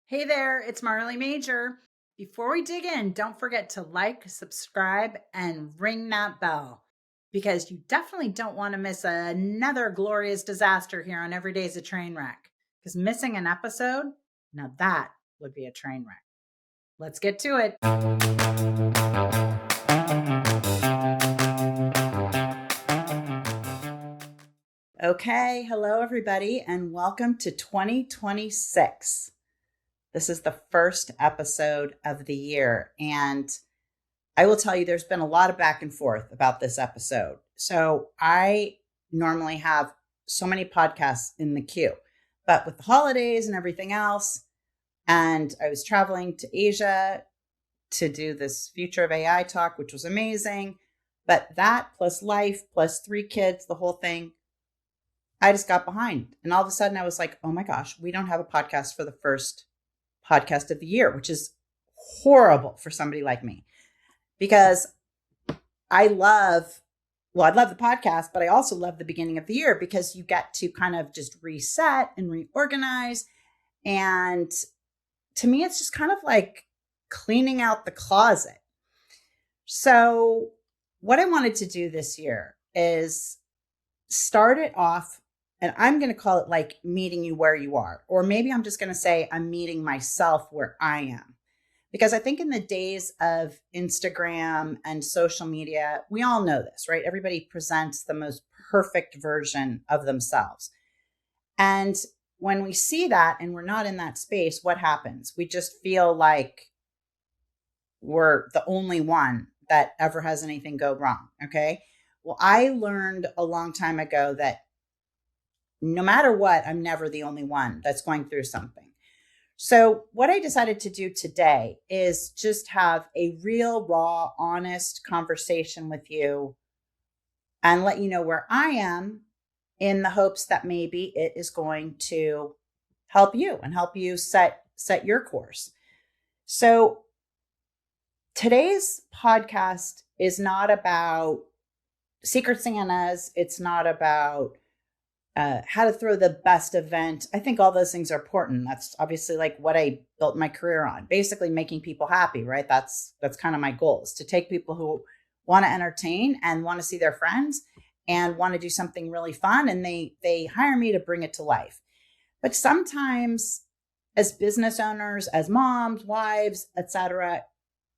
Hey there, it's Marley Major. Before we dig in, don't forget to like, subscribe, and ring that bell because you definitely don't want to miss another glorious disaster here on Every Day's a Train Wreck. Because missing an episode, now that would be a train wreck. Let's get to it. Okay, hello everybody, and welcome to 2026. This is the first episode of the year, and I will tell you there's been a lot of back and forth about this episode. So I normally have so many podcasts in the queue, but with the holidays and everything else, and I was traveling to Asia to do this Future of AI talk, which was amazing. But that plus life, plus 3 kids, the whole thing, I just got behind. And all of a sudden I was like, oh my gosh, we don't have a podcast for the first podcast of the year, which is horrible for somebody like me because I love the podcast, but I also love the beginning of the year because you get to kind of just reset and reorganize. And to me, it's just kind of like cleaning out the closet. So what I wanted to do this year is start it off, and I'm going to call it like meeting you where you are. Or maybe I'm just going to say I'm meeting myself where I am. Because I think in the days of Instagram and social media, we all know this, right? Everybody presents the most perfect version of themselves. And when we see that and we're not in that space, what happens? We just feel like we're the only one that ever has anything go wrong. Okay. Well, I learned a long time ago that no matter what, I'm never the only one that's going through something. So what I decided to do today is just have a real, raw, honest conversation with you and let you know where I am in the hopes that maybe it is going to help you and help you set your course. So today's podcast is not about Secret Santas. It's not about how to throw the best event. I think all those things are important. That's obviously like what I built my career on, basically making people happy, right? That's kind of my goal, is to take people who want to entertain and want to see their friends and want to do something really fun. And they hire me to bring it to life. But sometimes as business owners, as moms, wives, etc.,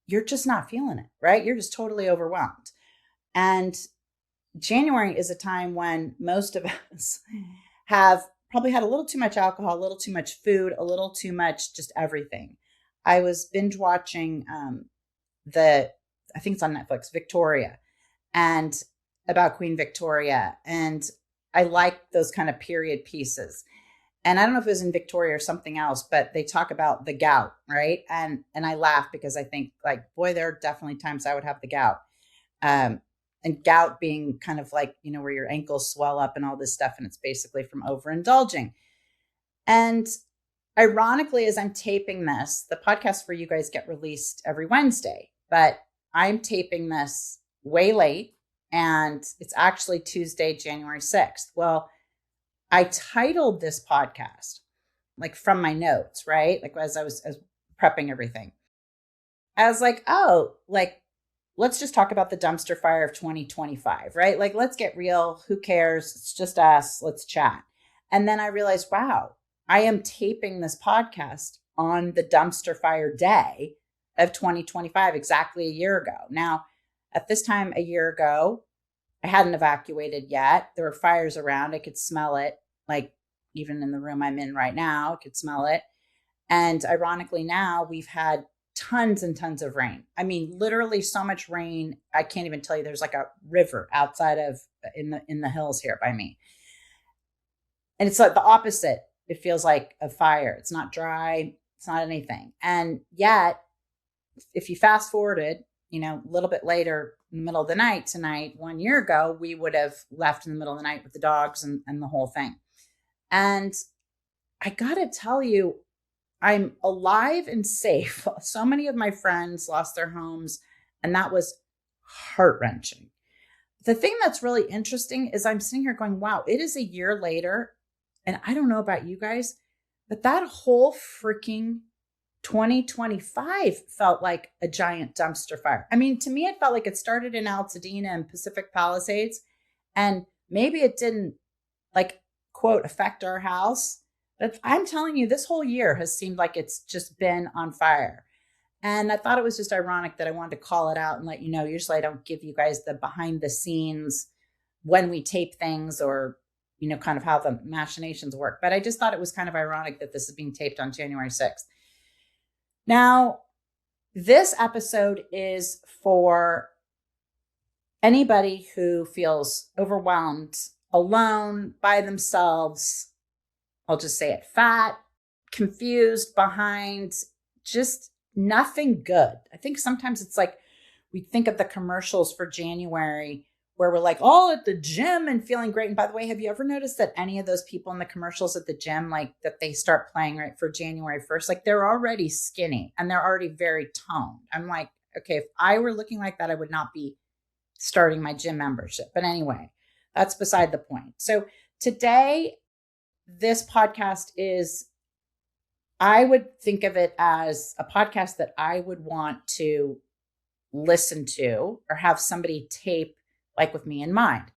you're just not feeling it, right? You're just totally overwhelmed. And January is a time when most of us have probably had a little too much alcohol, a little too much food, a little too much just everything. I was binge watching I think it's on Netflix, Victoria, and about Queen Victoria. And I like those kind of period pieces. And I don't know if it was in Victoria or something else, but they talk about the gout, right? And I laugh because I think like, boy, there are definitely times I would have the gout. And gout being kind of like, where your ankles swell up and all this stuff. And it's basically from overindulging. And ironically, as I'm taping this, the podcast for you guys get released every Wednesday, but I'm taping this way late and it's actually Tuesday, January 6th. Well, I titled this podcast like from my notes, right? Like as I was prepping everything. I was like, oh, like, let's just talk about the dumpster fire of 2025, right? Like, let's get real. Who cares? It's just us. Let's chat. And then I realized, wow, I am taping this podcast on the dumpster fire day of 2025, exactly a year ago. Now, at this time a year ago, I hadn't evacuated yet. There were fires around. I could smell it. Like even in the room I'm in right now, I could smell it. And ironically, now we've had tons and tons of rain. I mean, literally so much rain. I can't even tell you. There's like a river outside of in the hills here by me. And it's like the opposite. It feels like a fire. It's not dry. It's not anything. And yet, if you fast forwarded, a little bit later in the middle of the night tonight, 1 year ago, we would have left in the middle of the night with the dogs and the whole thing. And I got to tell you, I'm alive and safe. So many of my friends lost their homes, and that was heart-wrenching. The thing that's really interesting is I'm sitting here going, wow, it is a year later. And I don't know about you guys, but that whole freaking 2025 felt like a giant dumpster fire. I mean, to me, it felt like it started in Altadena and Pacific Palisades, and maybe it didn't, like, quote, affect our house. But I'm telling you, this whole year has seemed like it's just been on fire. And I thought it was just ironic that I wanted to call it out and let you know. Usually I don't give you guys the behind the scenes when we tape things, or, kind of how the machinations work. But I just thought it was kind of ironic that this is being taped on January 6th. Now, this episode is for anybody who feels overwhelmed, alone, by themselves. I'll just say it, fat, confused, behind, just nothing good. I think sometimes it's like we think of the commercials for January where we're like all at the gym and feeling great. And by the way, have you ever noticed that any of those people in the commercials at the gym, like that they start playing right for January 1st, like they're already skinny and they're already very toned. I'm like, okay, if I were looking like that, I would not be starting my gym membership. But anyway, that's beside the point. So today, this podcast is, I would think of it as a podcast that I would want to listen to or have somebody tape, like with me in mind.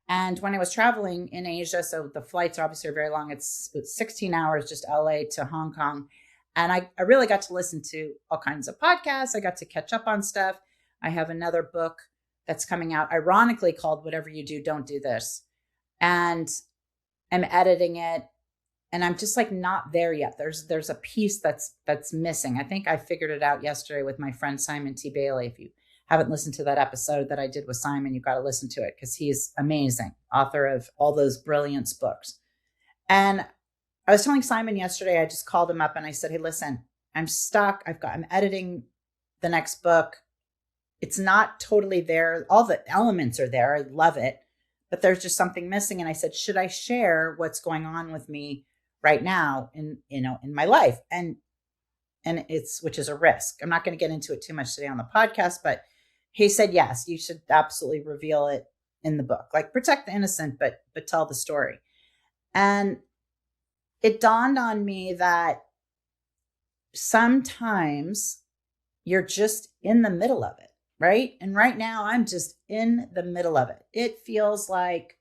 And when I was traveling in Asia, so the flights are obviously very long. It's 16 hours, just LA to Hong Kong. And I really got to listen to all kinds of podcasts. I got to catch up on stuff. I have another book that's coming out, ironically called Whatever You Do, Don't Do This. And I'm editing it. And I'm just like not there yet. There's a piece that's missing. I think I figured it out yesterday with my friend Simon T. Bailey. If you haven't listened to that episode that I did with Simon, you've got to listen to it because he's amazing, author of all those brilliance books. And I was telling Simon yesterday, I just called him up and I said, hey, listen, I'm stuck. I'm editing the next book. It's not totally there. All the elements are there. I love it, but there's just something missing. And I said, should I share what's going on with me right now in my life? And which is a risk. I'm not going to get into it too much today on the podcast, but he said, yes, you should absolutely reveal it in the book, like protect the innocent, but tell the story. And it dawned on me that sometimes you're just in the middle of it, right? And right now I'm just in the middle of it. It feels like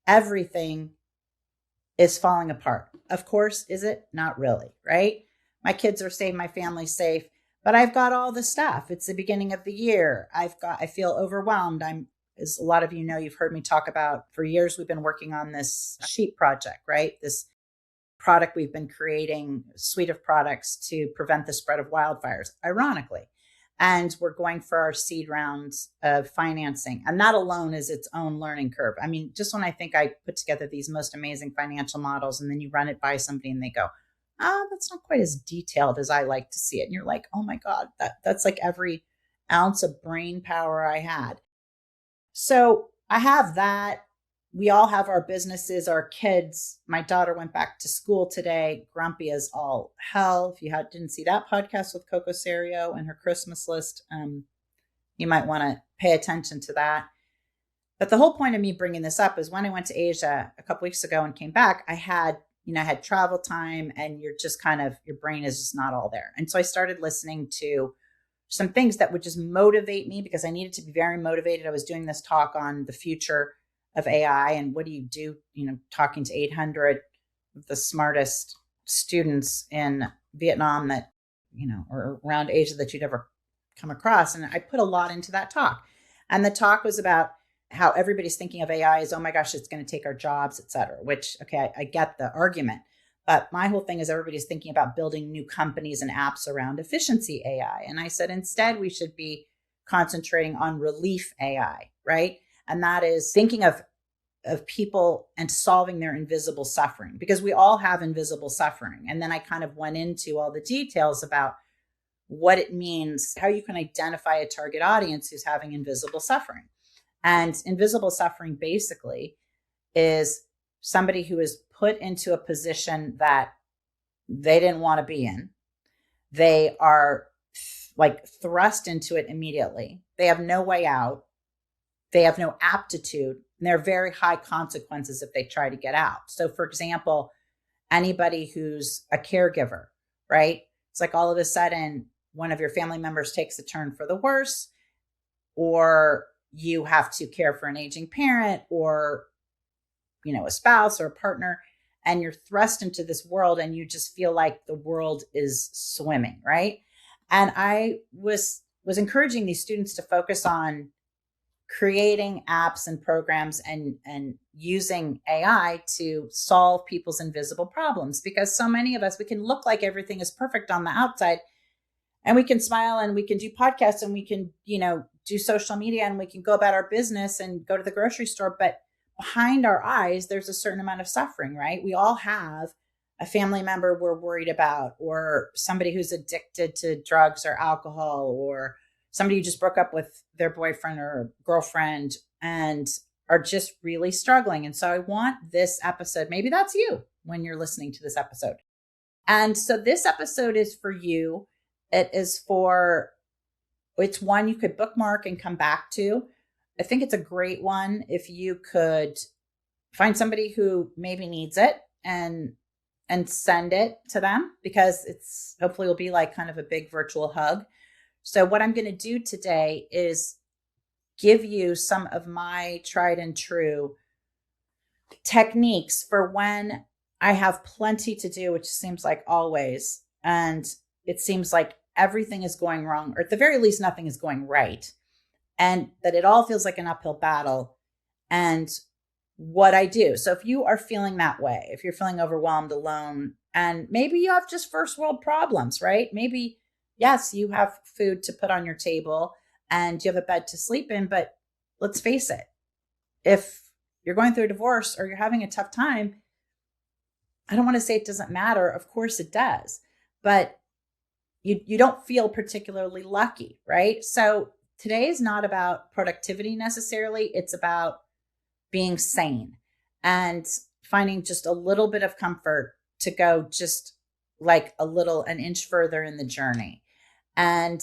everything is falling apart. Of course, is it? Not really, right? My kids are safe, my family's safe, but I've got all the stuff. It's the beginning of the year. I feel overwhelmed. As a lot of you know, you've heard me talk about, for years, we've been working on this sheep project, right? This product we've been creating, a suite of products to prevent the spread of wildfires, ironically. And we're going for our seed rounds of financing. And that alone is its own learning curve. I mean, just when I think I put together these most amazing financial models and then you run it by somebody and they go, that's not quite as detailed as I like to see it. And you're like, oh my God, that's like every ounce of brain power I had. So I have that. We all have our businesses, our kids. My daughter went back to school today, grumpy as all hell. If you didn't see that podcast with Coco Serio and her Christmas list, you might want to pay attention to that. But the whole point of me bringing this up is when I went to Asia a couple weeks ago and came back, I had travel time and you're just your brain is just not all there. And so I started listening to some things that would just motivate me because I needed to be very motivated. I was doing this talk on the future of AI and what do you do, talking to 800 of the smartest students in Vietnam that, or around Asia that you'd ever come across. And I put a lot into that talk. And the talk was about how everybody's thinking of AI as, oh my gosh, it's going to take our jobs, et cetera, which, okay, I get the argument. But my whole thing is everybody's thinking about building new companies and apps around efficiency AI. And I said, instead, we should be concentrating on relief AI, right? And that is thinking of people and solving their invisible suffering, because we all have invisible suffering. And then I kind of went into all the details about what it means, how you can identify a target audience who's having invisible suffering. And invisible suffering basically is somebody who is put into a position that they didn't want to be in. They are thrust into it immediately. They have no way out. They have no aptitude, and there are very high consequences if they try to get out. So for example, anybody who's a caregiver, right? It's like all of a sudden one of your family members takes a turn for the worse, or you have to care for an aging parent, or, a spouse or a partner, and you're thrust into this world and you just feel like the world is swimming, right? And I was encouraging these students to focus on creating apps and programs and using AI to solve people's invisible problems, because so many of us, we can look like everything is perfect on the outside, and we can smile and we can do podcasts and we can, do social media and we can go about our business and go to the grocery store. But behind our eyes, there's a certain amount of suffering, right? We all have a family member we're worried about, or somebody who's addicted to drugs or alcohol, or somebody who just broke up with their boyfriend or girlfriend and are just really struggling. And so I want this episode, maybe that's you when you're listening to this episode. And so this episode is for you. It's one you could bookmark and come back to. I think it's a great one if you could find somebody who maybe needs it and send it to them, because it's hopefully will be like kind of a big virtual hug. So what I'm going to do today is give you some of my tried and true techniques for when I have plenty to do, which seems like always, and it seems like everything is going wrong, or at the very least, nothing is going right, and that it all feels like an uphill battle, and what I do. So if you are feeling that way, if you're feeling overwhelmed, alone, and maybe you have just first world problems, right? Maybe, yes, you have food to put on your table and you have a bed to sleep in, but let's face it, if you're going through a divorce or you're having a tough time, I don't want to say it doesn't matter. Of course it does, but you don't feel particularly lucky, right? So today is not about productivity necessarily. It's about being sane and finding just a little bit of comfort to go just like an inch further in the journey. And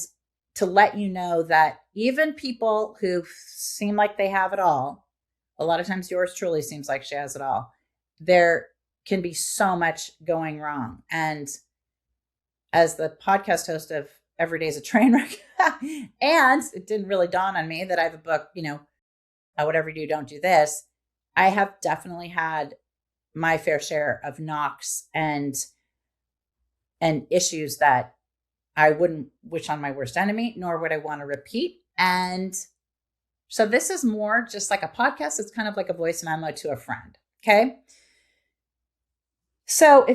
to let you know that even people who seem like they have it all, a lot of times yours truly seems like she has it all, there can be so much going wrong. And as the podcast host of Every Day's a Train Wreck, and it didn't really dawn on me that I have a book, whatever you do, don't do this. I have definitely had my fair share of knocks and issues that I wouldn't wish on my worst enemy, nor would I want to repeat. And so this is more just like a podcast. It's kind of like a voice memo to a friend. Okay. So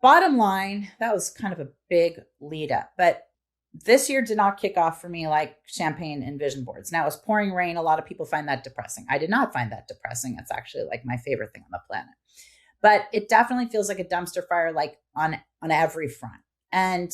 bottom line, that was kind of a big lead up, but this year did not kick off for me like champagne and vision boards. Now it was pouring rain. A lot of people find that depressing. I did not find that depressing. It's actually like my favorite thing on the planet, but it definitely feels like a dumpster fire, like on every front. And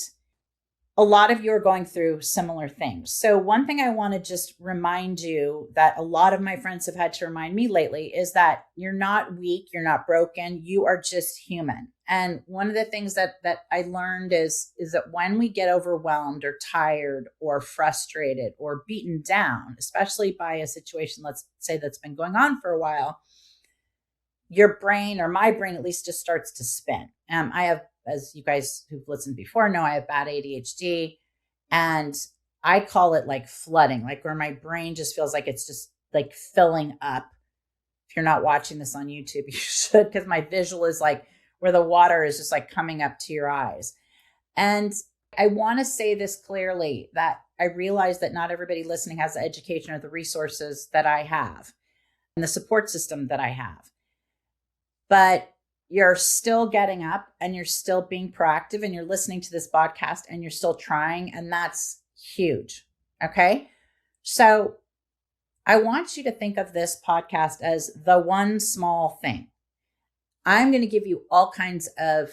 a lot of you are going through similar things. So one thing I want to just remind you that a lot of my friends have had to remind me lately is that you're not weak, you're not broken, you are just human. And one of the things that I learned is that when we get overwhelmed or tired or frustrated or beaten down, especially by a situation, let's say that's been going on for a while, your brain, or my brain at least, just starts to spin. I have, as you guys who've listened before know, I have bad ADHD, and I call it like flooding, like where my brain just feels like it's just like filling up. If you're not watching this on YouTube, you should, because my visual is like where the water is just like coming up to your eyes. And I want to say this clearly, that I realize that not everybody listening has the education or the resources that I have and the support system that I have. But you're still getting up and you're still being proactive and you're listening to this podcast and you're still trying. And that's huge. Okay. So I want you to think of this podcast as the one small thing. I'm going to give you all kinds of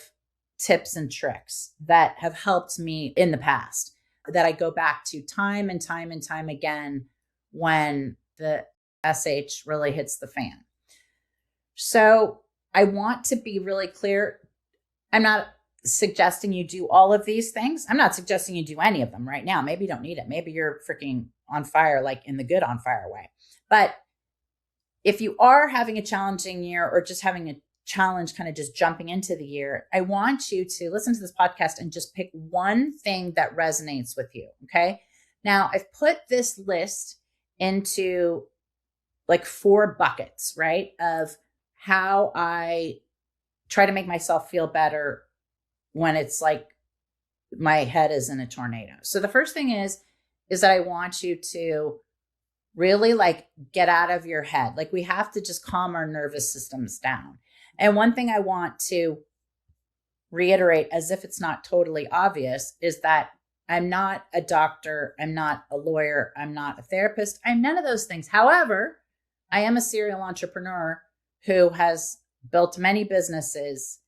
tips and tricks that have helped me in the past, that I go back to time and time and time again when the SH really hits the fan. So I want to be really clear. I'm not suggesting you do all of these things. I'm not suggesting you do any of them right now. Maybe you don't need it. Maybe you're freaking on fire, like in the good on fire way. But if you are having a challenging year or just having a challenge kind of just jumping into the year, I want you to listen to this podcast and just pick one thing that resonates with you. Okay. Now I've put this list into like 4 buckets, right? Of how I try to make myself feel better when it's like my head is in a tornado. So the first thing is that I want you to really like get out of your head. Like we have to just calm our nervous systems down. And one thing I want to reiterate, as if it's not totally obvious, is that I'm not a doctor. I'm not a lawyer. I'm not a therapist. I'm none of those things. However, I am a serial entrepreneur who has built many businesses,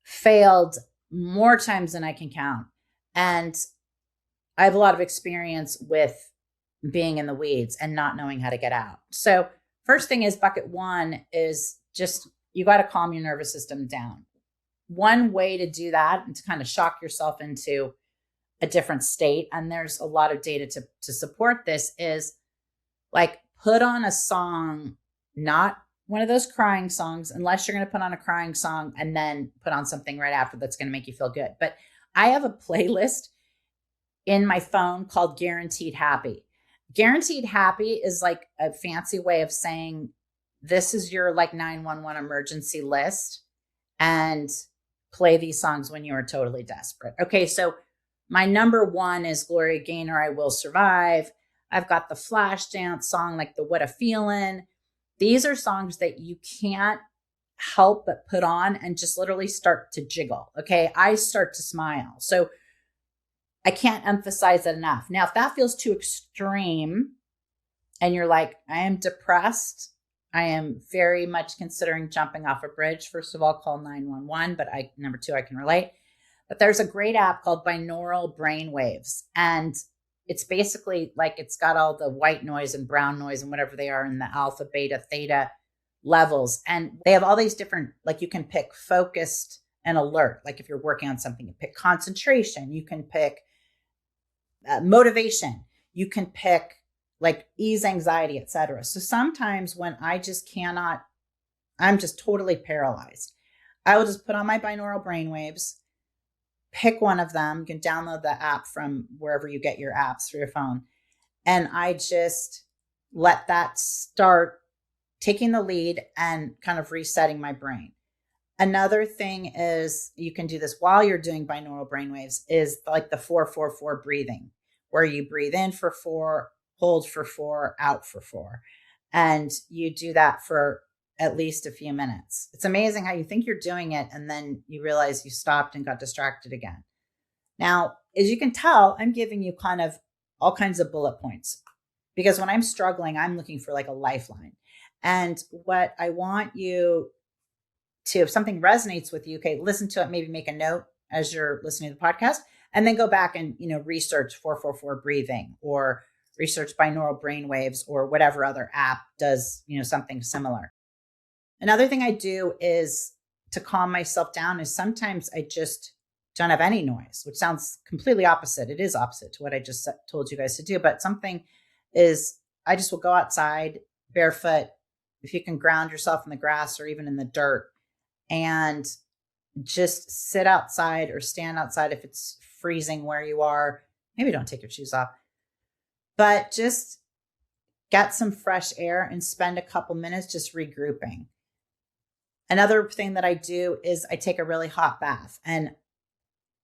failed more times than I can count. And I have a lot of experience with being in the weeds and not knowing how to get out. So first thing is bucket 1 is just, you got to calm your nervous system down. One way to do that and to kind of shock yourself into a different state, and there's a lot of data to support this, is like put on a song, not one of those crying songs, unless you're going to put on a crying song and then put on something right after that's going to make you feel good. But I have a playlist in my phone called Guaranteed Happy. Guaranteed Happy is like a fancy way of saying this is your like 911 emergency list, and play these songs when you are totally desperate. Okay, so my number 1 is Gloria Gaynor, I Will Survive. I've got the Flashdance song, like the What a Feelin'. These are songs that you can't help but put on and just literally start to jiggle. Okay, I start to smile. So I can't emphasize it enough. Now, if that feels too extreme and you're like, I am depressed, I am very much considering jumping off a bridge, first of all, call 911, but number 2, I can relate. But there's a great app called binaural brainwaves. And it's basically like it's got all the white noise and brown noise and whatever they are in the alpha, beta, theta levels. And they have all these different, like you can pick focused and alert. Like if you're working on something, you pick concentration, you can pick motivation, you can pick like ease anxiety, etc. So sometimes when I just cannot, I'm just totally paralyzed, I will just put on my binaural brainwaves, pick one of them. You can download the app from wherever you get your apps for your phone. And I just let that start taking the lead and kind of resetting my brain. Another thing is, you can do this while you're doing binaural brainwaves, is like the 4-4-4 breathing, where you breathe in for 4, hold for 4, out for 4. And you do that for at least a few minutes. It's amazing how you think you're doing it and then you realize you stopped and got distracted again. Now, as you can tell, I'm giving you kind of all kinds of bullet points, because when I'm struggling, I'm looking for like a lifeline. And what I want you to, if something resonates with you, okay, listen to it, maybe make a note as you're listening to the podcast, and then go back and, research 4-4-4 breathing, or research binaural brainwaves, or whatever other app does, something similar. Another thing I do is to calm myself down is sometimes I just don't have any noise, which sounds completely opposite. It is opposite to what I just told you guys to do. But something is, I just will go outside barefoot, if you can ground yourself in the grass or even in the dirt, and just sit outside or stand outside if it's freezing where you are. Maybe don't take your shoes off, but just get some fresh air and spend a couple minutes just regrouping. Another thing that I do is I take a really hot bath. And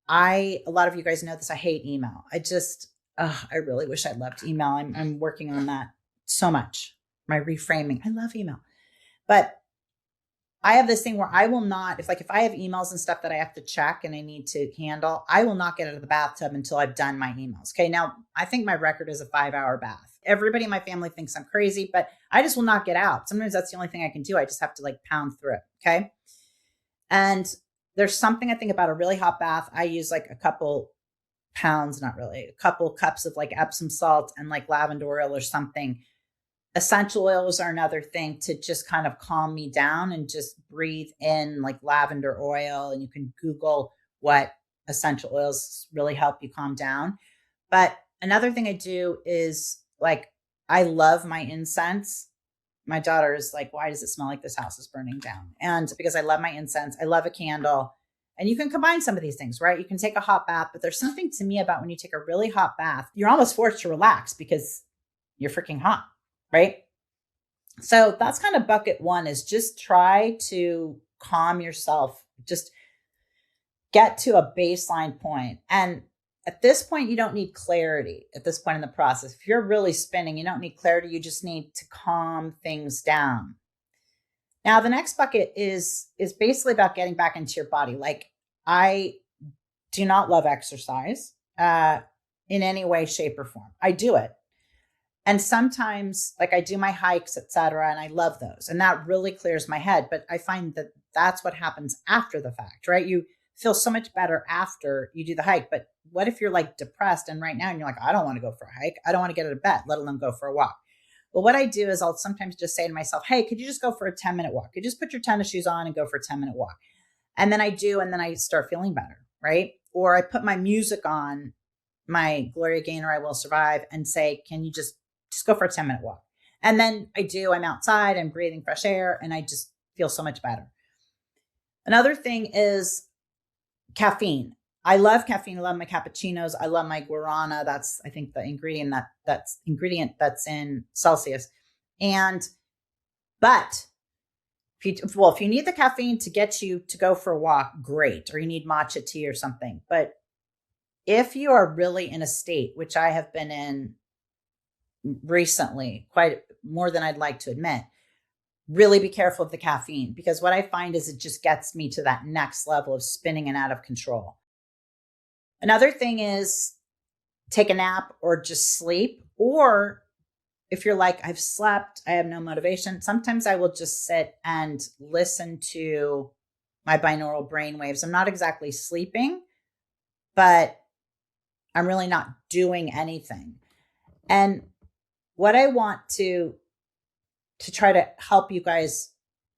a lot of you guys know this, I hate email. I really wish I loved email. I'm working on that so much. My reframing. I love email. But I have this thing where I will not, if I have emails and stuff that I have to check and I need to handle, I will not get out of the bathtub until I've done my emails. Okay. Now I think my record is a 5-hour bath. Everybody in my family thinks I'm crazy, but I just will not get out. Sometimes that's the only thing I can do. I just have to pound through it. Okay. And there's something I think about a really hot bath. I use a couple pounds, not really, a couple cups of Epsom salt and lavender oil or something. Essential oils are another thing to just kind of calm me down, and just breathe in lavender oil. And you can Google what essential oils really help you calm down. But another thing I do is I love my incense. my daughter is like, why does it smell like this house is burning down? And because I love my incense, I love a candle. And you can combine some of these things, right? You can take a hot bath, but there's something to me about when you take a really hot bath, you're almost forced to relax because you're freaking hot, right? So that's kind of bucket one, is just try to calm yourself. Just get to a baseline point. And at this point, you don't need clarity at this point in the process. If you're really spinning, you don't need clarity. You just need to calm things down. Now, the next bucket is basically about getting back into your body. Like, I do not love exercise in any way, shape, or form. I do it. And sometimes, like, I do my hikes, etc., and I love those. And that really clears my head. But I find that that's what happens after the fact, right? You feel so much better after you do the hike. But what if you're like depressed and right now and you're like, I don't want to go for a hike. I don't want to get out of bed, let alone go for a walk. Well, what I do is I'll sometimes just say to myself, hey, could you just go for a 10-minute walk? You just put your tennis shoes on and go for a 10-minute walk. And then I do, and then I start feeling better, right? Or I put my music on, my Gloria Gaynor, I Will Survive, and say, can you just go for a 10-minute walk? And then I'm outside, I'm breathing fresh air, and I just feel so much better. Another thing is caffeine. I love caffeine. I love my cappuccinos. I love my guarana. That's, I think, the ingredient that's in Celsius. But if you need the caffeine to get you to go for a walk, great. Or you need matcha tea or something. But if you are really in a state, which I have been in recently, quite more than I'd like to admit, really be careful of the caffeine, because what I find is it just gets me to that next level of spinning and out of control. Another thing is take a nap or just sleep. Or if you're like, I've slept, I have no motivation, sometimes I will just sit and listen to my binaural brain waves. I'm not exactly sleeping, but I'm really not doing anything. And what I want to try to help you guys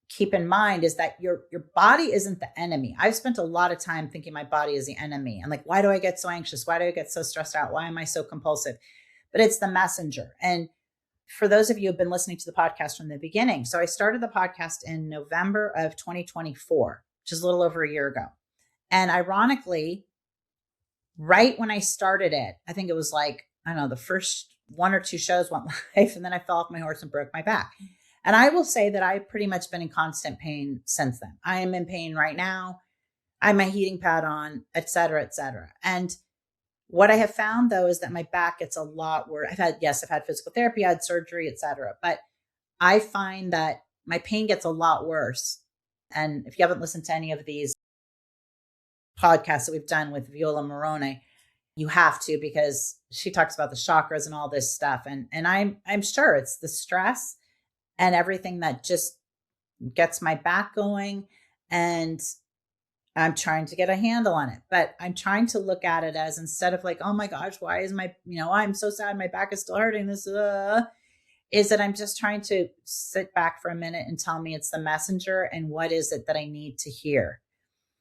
keep in mind is that your body isn't the enemy. I've spent a lot of time thinking my body is the enemy. And like, why do I get so anxious? Why do I get so stressed out? Why am I so compulsive? But it's the messenger. And for those of you who've been listening to the podcast from the beginning, so I started the podcast in November of 2024, which is a little over a year ago. And ironically, right when I started it, I think it was like, I don't know, the first one or two shows went live, and then I fell off my horse and broke my back. And I will say that I've pretty much been in constant pain since then. I am in pain right now. I have my heating pad on, et cetera, et cetera. And what I have found, though, is that my back gets a lot worse. I've had physical therapy, I had surgery, et cetera. But I find that my pain gets a lot worse. And if you haven't listened to any of these podcasts that we've done with Viola Morone, you have to, because she talks about the chakras and all this stuff. And I'm sure it's the stress and everything that just gets my back going. And I'm trying to get a handle on it, but I'm trying to look at it as, instead of like, oh my gosh, why is I'm so sad, my back is still hurting, is that I'm just trying to sit back for a minute and tell me it's the messenger, and what is it that I need to hear.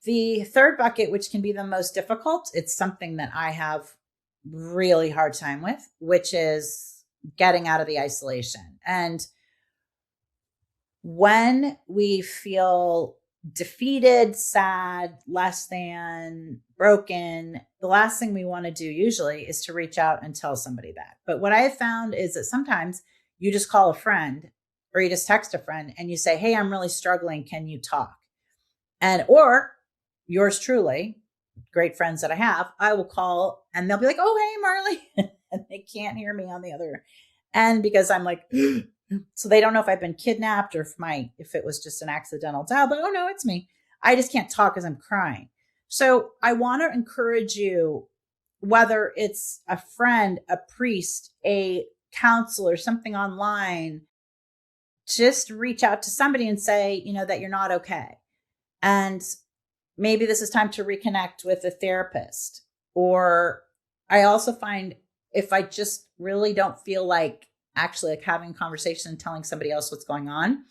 The third bucket, which can be the most difficult, it's something that I have really hard time with, which is getting out of the isolation. And when we feel defeated, sad, less than, broken, the last thing we want to do usually is to reach out and tell somebody that. But what I have found is that sometimes you just call a friend, or you just text a friend and you say, hey, I'm really struggling. Can you talk? Or yours truly, great friends that I have, I will call and they'll be like, oh, hey, Marley. And they can't hear me on the other end because I'm like, so they don't know if I've been kidnapped or if it was just an accidental dial, but oh no, it's me. I just can't talk because I'm crying. So I want to encourage you, whether it's a friend, a priest, a counselor, something online, just reach out to somebody and say, that you're not okay. And maybe this is time to reconnect with a therapist. Or I also find, if I just really don't feel like actually like having a conversation and telling somebody else what's going on,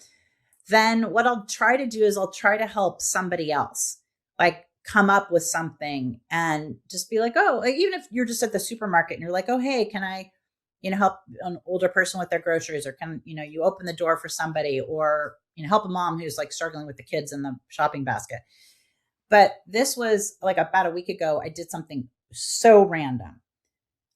then what I'll try to do is I'll try to help somebody else, like come up with something and just be like, oh, like, even if you're just at the supermarket and you're like, oh, hey, can I, help an older person with their groceries, or can, you open the door for somebody, or, help a mom who's like struggling with the kids in the shopping basket. But this was like about a week ago, I did something so random.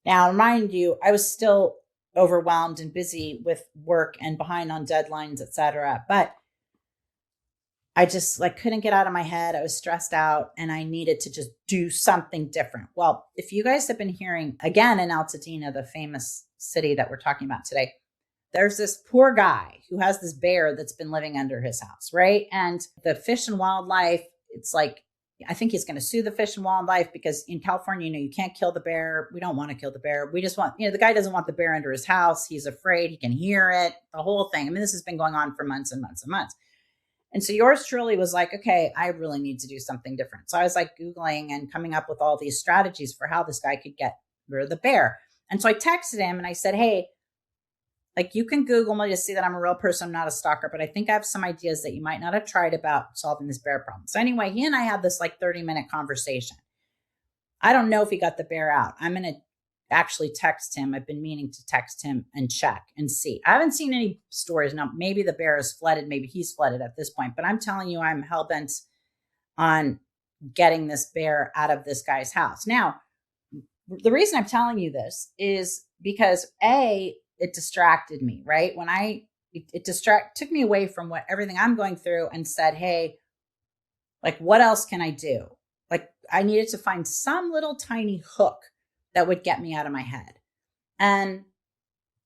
Now, mind you, I was still overwhelmed and busy with work and behind on deadlines, etc. But I just like couldn't get out of my head. I was stressed out and I needed to just do something different. Well, if you guys have been hearing, again, in Altadena, the famous city that we're talking about today, there's this poor guy who has this bear that's been living under his house, right? And the Fish and Wildlife, it's like, I think he's going to sue the Fish and Wildlife, because in California, you can't kill the bear. We don't want to kill the bear. We just want, the guy doesn't want the bear under his house. He's afraid. He can hear it, the whole thing. I mean, this has been going on for months and months and months. And so yours truly was like, okay, I really need to do something different. So I was like Googling and coming up with all these strategies for how this guy could get rid of the bear. And so I texted him and I said, hey, like, you can Google me to see that I'm a real person. I'm not a stalker, but I think I have some ideas that you might not have tried about solving this bear problem. So anyway, he and I had this like 30-minute conversation. I don't know if he got the bear out. I'm going to actually text him. I've been meaning to text him and check and see. I haven't seen any stories. Now, maybe the bear is flooded. Maybe he's flooded at this point, but I'm telling you, I'm hell-bent on getting this bear out of this guy's house. Now, the reason I'm telling you this is because it distracted me, right? When it took me away from everything I'm going through and said, hey, like, what else can I do? Like, I needed to find some little tiny hook that would get me out of my head. And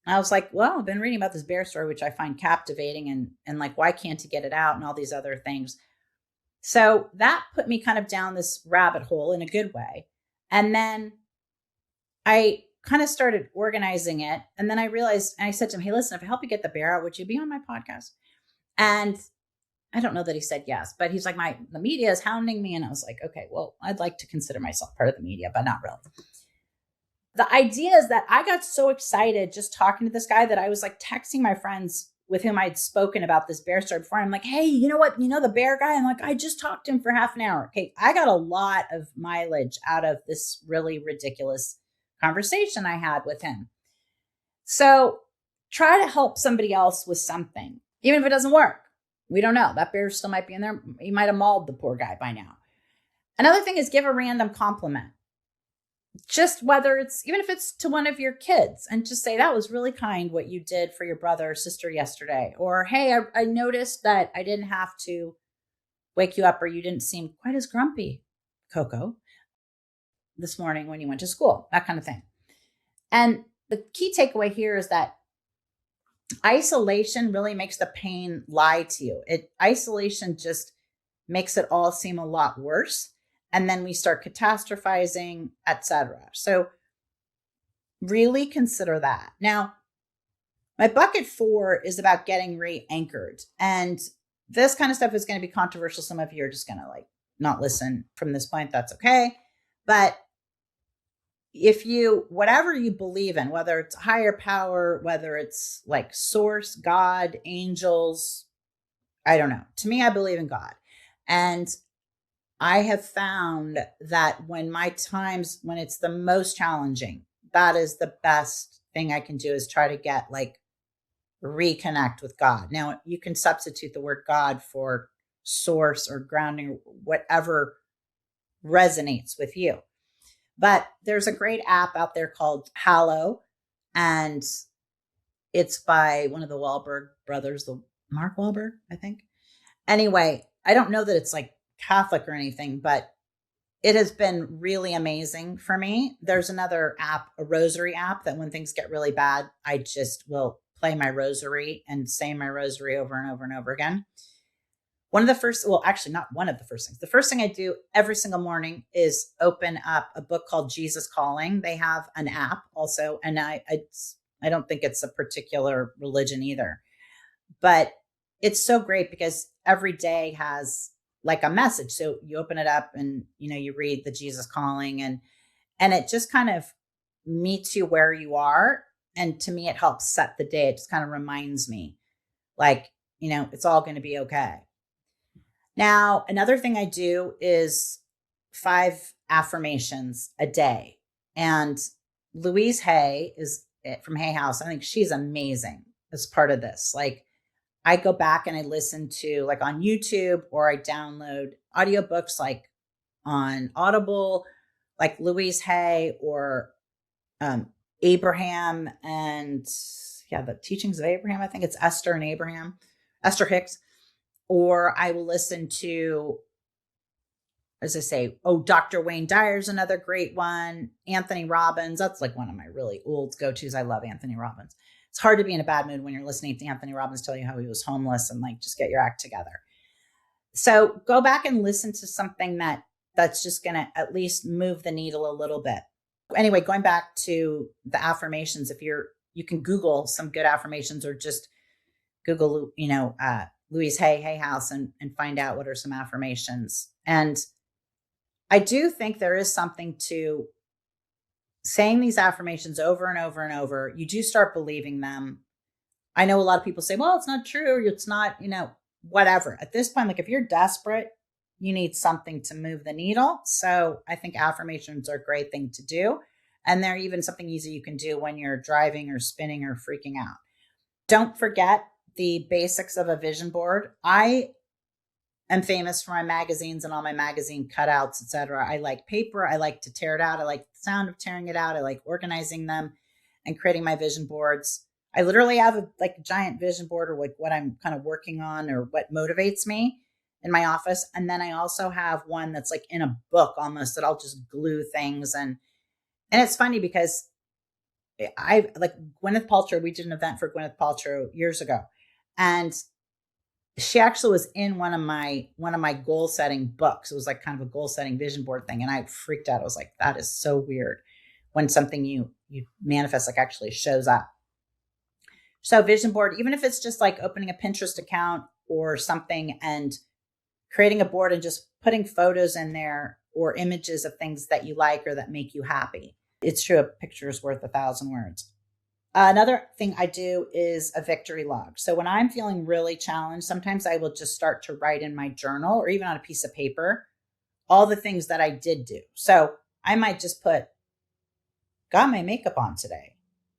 I was like, well, I've been reading about this bear story, which I find captivating, and like, why can't he get it out, and all these other things. So that put me kind of down this rabbit hole in a good way. And then I kind of started organizing it. And then I realized, and I said to him, hey, listen, if I help you get the bear out, would you be on my podcast? And I don't know that he said yes, but he's like, the media is hounding me. And I was like, okay, well, I'd like to consider myself part of the media, but not really. The idea is that I got so excited just talking to this guy that I was like texting my friends with whom I'd spoken about this bear story before. I'm like, hey, you know what? The bear guy? I'm like, I just talked to him for half an hour. Okay. I got a lot of mileage out of this really ridiculous conversation I had with him. So try to help somebody else with something, even if it doesn't work. We don't know. That bear still might be in there. He might have mauled the poor guy by now. Another thing is give a random compliment. Just even if it's to one of your kids, and just say, that was really kind what you did for your brother or sister yesterday. Or, hey, I noticed that I didn't have to wake you up, or you didn't seem quite as grumpy, Coco, this morning when you went to school, that kind of thing. And the key takeaway here is that isolation really makes the pain lie to you. Isolation just makes it all seem a lot worse. And then we start catastrophizing, etc. So really consider that. Now, my bucket 4 is about getting re-anchored. And this kind of stuff is going to be controversial. Some of you are just going to like not listen from this point. That's okay. But whatever you believe in, whether it's higher power, whether it's like source, God, angels, I don't know. To me, I believe in God. And I have found that when it's the most challenging, that is the best thing I can do, is try to get like reconnect with God. Now, you can substitute the word God for source or grounding, whatever resonates with you. But there's a great app out there called Hallow, and it's by one of the Wahlberg brothers, the Mark Wahlberg, I think. Anyway, I don't know that it's like Catholic or anything, but it has been really amazing for me. There's another app, a rosary app, that when things get really bad, I just will play my rosary and say my rosary over and over and over again. The first thing I do every single morning is open up a book called Jesus Calling. They have an app also, and I don't think it's a particular religion either, but it's so great because every day has like a message. So you open it up and, you read the Jesus Calling, and it just kind of meets you where you are. And to me, it helps set the day. It just kind of reminds me like, it's all going to be okay. Now, another thing I do is 5 affirmations a day. And Louise Hay is from Hay House. I think she's amazing as part of this. Like, I go back and I listen to like on YouTube, or I download audiobooks like on Audible, like Louise Hay or um, Abraham and the Teachings of Abraham. I think it's Esther and Abraham, Esther Hicks. Or I will listen to, as I say, Dr. Wayne Dyer's another great one. Anthony Robbins. That's like one of my really old go-tos. I love Anthony Robbins. It's hard to be in a bad mood when you're listening to Anthony Robbins tell you how he was homeless and like, just get your act together. So go back and listen to something that's just going to at least move the needle a little bit. Anyway, going back to the affirmations, you can Google some good affirmations, or just Google, Louise Hay House, and find out what are some affirmations. And I do think there is something to saying these affirmations over and over and over. You do start believing them. I know a lot of people say, well, it's not true, or it's not, whatever. At this point, like if you're desperate, you need something to move the needle. So I think affirmations are a great thing to do. And they're even something easy you can do when you're driving or spinning or freaking out. Don't forget the basics of a vision board. I am famous for my magazines and all my magazine cutouts, etc. I like paper. I like to tear it out. I like the sound of tearing it out. I like organizing them and creating my vision boards. I literally have a giant vision board, or like what I'm kind of working on or what motivates me in my office. And then I also have one that's like in a book almost, that I'll just glue things. And it's funny because I like Gwyneth Paltrow. We did an event for Gwyneth Paltrow years ago, and she actually was in one of my goal setting books. It was like kind of a goal setting vision board thing. And I freaked out. I was like, that is so weird when something you manifest like actually shows up. So vision board, even if it's just like opening a Pinterest account or something and creating a board and just putting photos in there or images of things that you like or that make you happy. It's true, a picture is worth 1,000 words. Another thing I do is a victory log. So when I'm feeling really challenged, sometimes I will just start to write in my journal or even on a piece of paper all the things that I did do. So I might just put, got my makeup on today,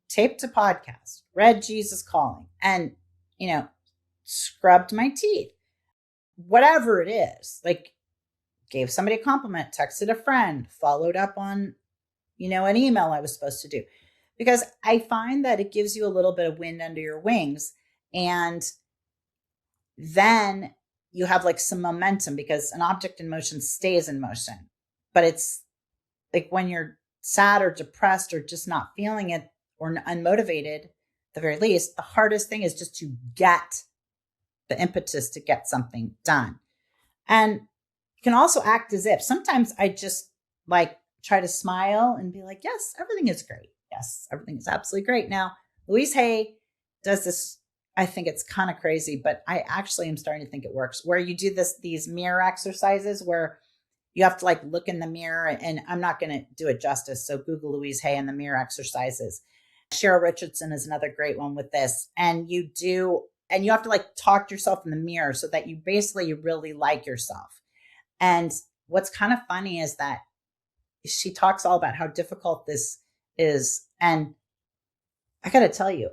taped a podcast, read Jesus Calling, and, scrubbed my teeth. Whatever it is, like gave somebody a compliment, texted a friend, followed up on, an email I was supposed to do. Because I find that it gives you a little bit of wind under your wings. And then you have like some momentum, because an object in motion stays in motion. But it's like when you're sad or depressed or just not feeling it or unmotivated, at the very least, the hardest thing is just to get the impetus to get something done. And you can also act as if sometimes I just like try to smile and be like, yes, everything is great. Yes, everything is absolutely great. Now, Louise Hay does this. I think it's kind of crazy, but I actually am starting to think it works, where you do these mirror exercises where you have to like look in the mirror, and I'm not going to do it justice. So Google Louise Hay and the mirror exercises. Cheryl Richardson is another great one with this. And you have to like talk to yourself in the mirror so that you really like yourself. And what's kind of funny is that she talks all about how difficult this is. And I got to tell you,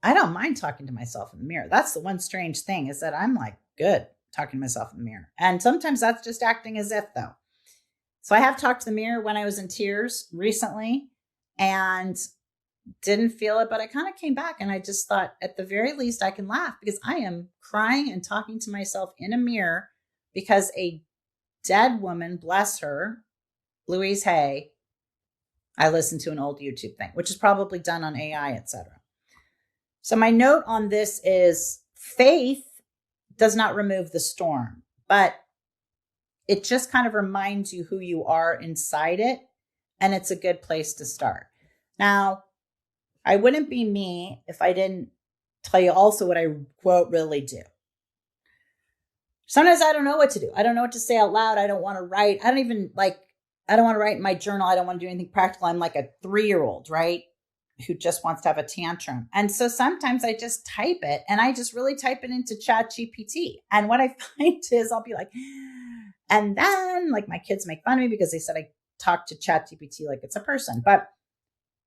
I don't mind talking to myself in the mirror. That's the one strange thing, is that I'm like good talking to myself in the mirror. And sometimes that's just acting as if, though. So I have talked to the mirror when I was in tears recently and didn't feel it, but I kind of came back and I just thought, at the very least, I can laugh, because I am crying and talking to myself in a mirror because a dead woman, bless her, Louise Hay, I listened to an old YouTube thing, which is probably done on AI, etc. So my note on this is, faith does not remove the storm, but it just kind of reminds you who you are inside it. And it's a good place to start. Now, I wouldn't be me if I didn't tell you also what I, quote, really do. Sometimes I don't know what to do. I don't know what to say out loud. I don't want to write. I don't want to write in my journal. I don't want to do anything practical. I'm like a 3-year-old, right? Who just wants to have a tantrum. And so sometimes I just type it, and I just really type it into Chat GPT. And what I find is I'll be like, and then like my kids make fun of me because they said I talk to Chat GPT like it's a person. But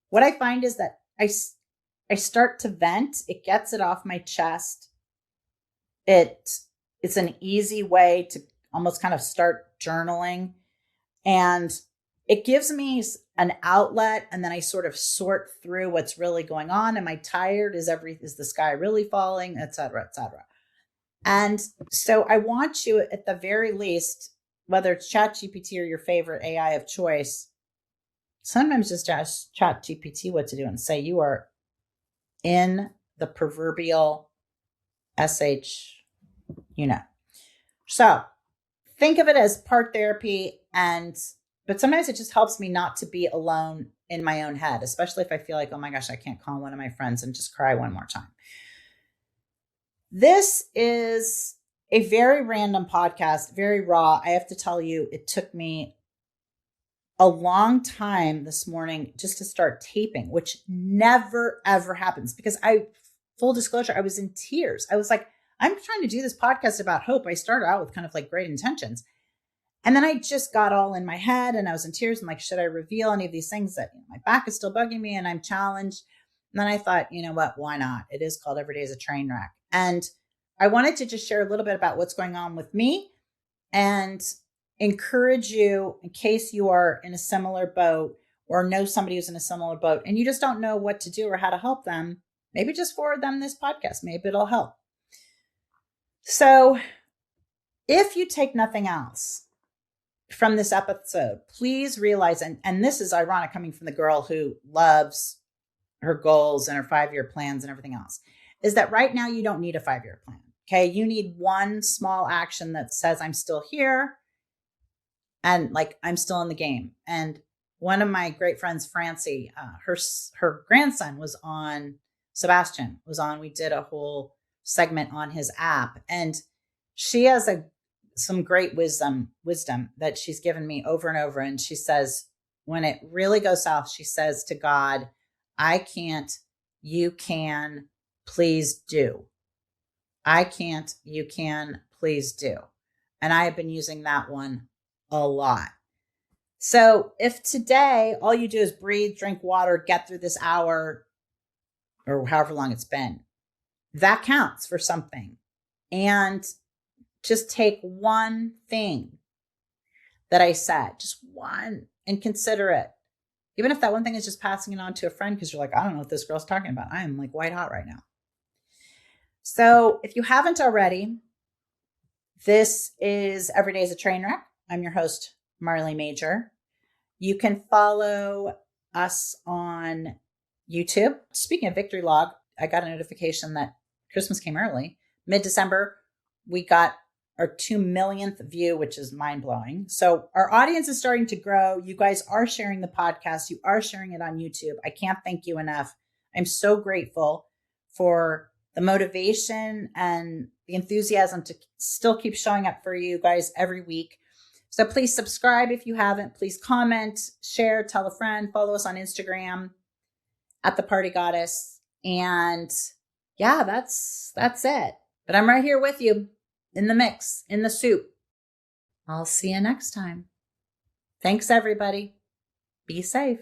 what I find is that I start to vent. It gets it off my chest. It's an easy way to almost kind of start journaling, and it gives me an outlet. And then I sort of sort through what's really going on. Am I tired? Is the sky really falling? Et cetera, et cetera. And so I want you, at the very least, whether it's ChatGPT or your favorite AI of choice, sometimes just ask ChatGPT what to do and say, you are in the proverbial SH, So think of it as part therapy, but sometimes it just helps me not to be alone in my own head, especially if I feel like, oh my gosh, I can't call one of my friends and just cry one more time. This is a very random podcast, very raw. I have to tell you, it took me a long time this morning just to start taping, which never, ever happens, because full disclosure, I was in tears. I was like, I'm trying to do this podcast about hope. I started out with kind of like great intentions. And then I just got all in my head and I was in tears and like, should I reveal any of these things that my back is still bugging me and I'm challenged? And then I thought, you know what, why not? It is called Every Day is a Train Wreck. And I wanted to just share a little bit about what's going on with me and encourage you, in case you are in a similar boat or know somebody who's in a similar boat and you just don't know what to do or how to help them, maybe just forward them this podcast. Maybe it'll help. So if you take nothing else from this episode, please realize, and this is ironic coming from the girl who loves her goals and her 5-year plans and everything else, is that right now you don't need a 5-year plan. Okay. You need one small action that says, I'm still here and like, I'm still in the game. And one of my great friends, Francie, her grandson was on, Sebastian was on, we did a whole segment on his app, and she has some great wisdom that she's given me over and over. And she says, when it really goes south, she says to God, I can't, you can, please do. I can't, you can, please do. And I have been using that one a lot. So if today all you do is breathe, drink water, get through this hour or however long it's been, that counts for something. And just take one thing that I said, just one, and consider it. Even if that one thing is just passing it on to a friend because you're like, I don't know what this girl's talking about. I am like white hot right now. So if you haven't already, this is Every Day is a Train Wreck. I'm your host, Marley Major. You can follow us on YouTube. Speaking of Victory Log, I got a notification that Christmas came early. Mid-December, we got our 2 millionth view, which is mind-blowing. So our audience is starting to grow. You guys are sharing the podcast. You are sharing it on YouTube. I can't thank you enough. I'm so grateful for the motivation and the enthusiasm to still keep showing up for you guys every week. So please subscribe if you haven't. Please comment, share, tell a friend, follow us on Instagram at The Party Goddess. And yeah, that's it. But I'm right here with you in the mix, in the soup. I'll see you next time. Thanks, everybody. Be safe.